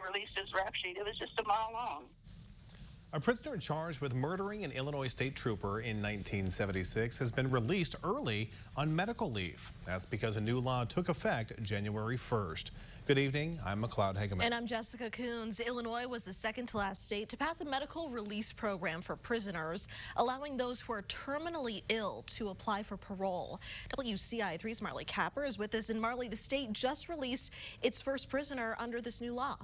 released his rap sheet. It was just a mile long. A prisoner charged with murdering an Illinois state trooper in 1976 has been released early on medical leave. That's because a new law took effect January 1st. Good evening, I'm McLeod Hageman. And I'm Jessica Coons. Illinois was the second to last state to pass a medical release program for prisoners, allowing those who are terminally ill to apply for parole. WCIA3's Marley Capper is with us. And Marley, the state just released its first prisoner under this new law.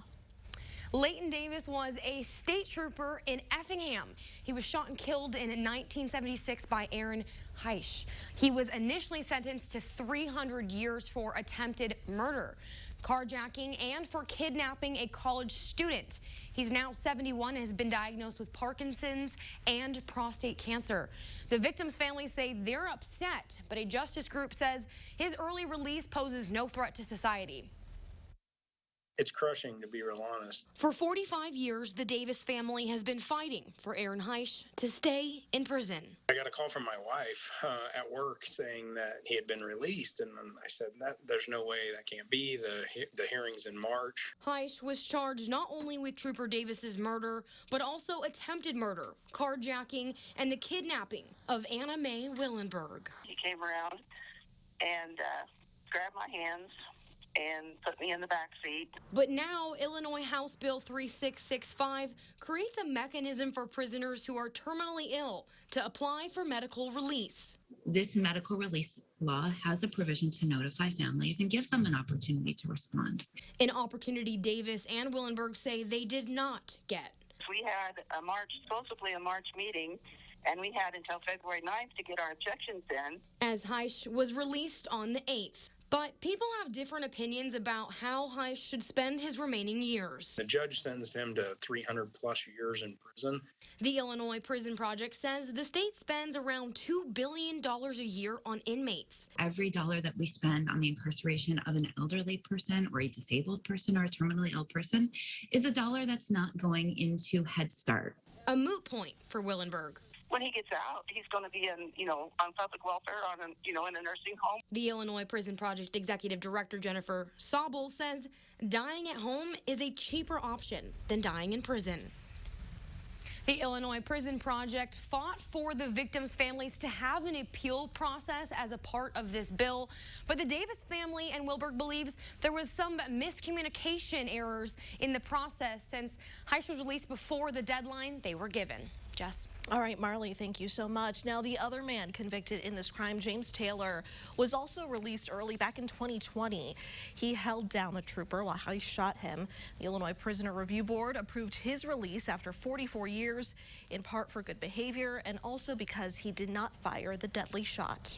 Leighton Davis was a state trooper in Effingham. He was shot and killed in 1976 by Aaron Heisch. He was initially sentenced to 300 years for attempted murder, carjacking, and for kidnapping a college student. He's now 71 and has been diagnosed with Parkinson's and prostate cancer. The victim's family say they're upset, but a justice group says his early release poses no threat to society. It's crushing, to be real honest. For 45 years, the Davis family has been fighting for Aaron Heisch to stay in prison. I got a call from my wife at work saying that he had been released, and I said, there's no way that can't be. The hearing's in March. Heisch was charged not only with Trooper Davis's murder, but also attempted murder, carjacking, and the kidnapping of Anna Mae Willenberg. He came around and grabbed my hands and put me in the back seat. But now, Illinois House Bill 3665 creates a mechanism for prisoners who are terminally ill to apply for medical release. This medical release law has a provision to notify families and gives them an opportunity to respond. An opportunity Davis and Willenberg say they did not get. We had supposedly a March meeting, and we had until February 9th to get our objections in. As Heisch was released on the 8th. But people have different opinions about how Heisch should spend his remaining years. The judge sentenced him to 300 plus years in prison. The Illinois Prison Project says the state spends around $2 billion a year on inmates. Every dollar that we spend on the incarceration of an elderly person or a disabled person or a terminally ill person is a dollar that's not going into Head Start. A moot point for Willenberg. When he gets out, he's going to be on public welfare, in a nursing home. The Illinois Prison Project Executive Director Jennifer Sobel says dying at home is a cheaper option than dying in prison. The Illinois Prison Project fought for the victims' families to have an appeal process as a part of this bill, but the Davis family and Wilberg believes there was some miscommunication errors in the process since Heisch was released before the deadline they were given. Jess? All right, Marley, thank you so much. Now, the other man convicted in this crime, James Taylor, was also released early back in 2020. He held down the trooper while he shot him. The Illinois Prisoner Review Board approved his release after 44 years, in part for good behavior and also because he did not fire the deadly shot.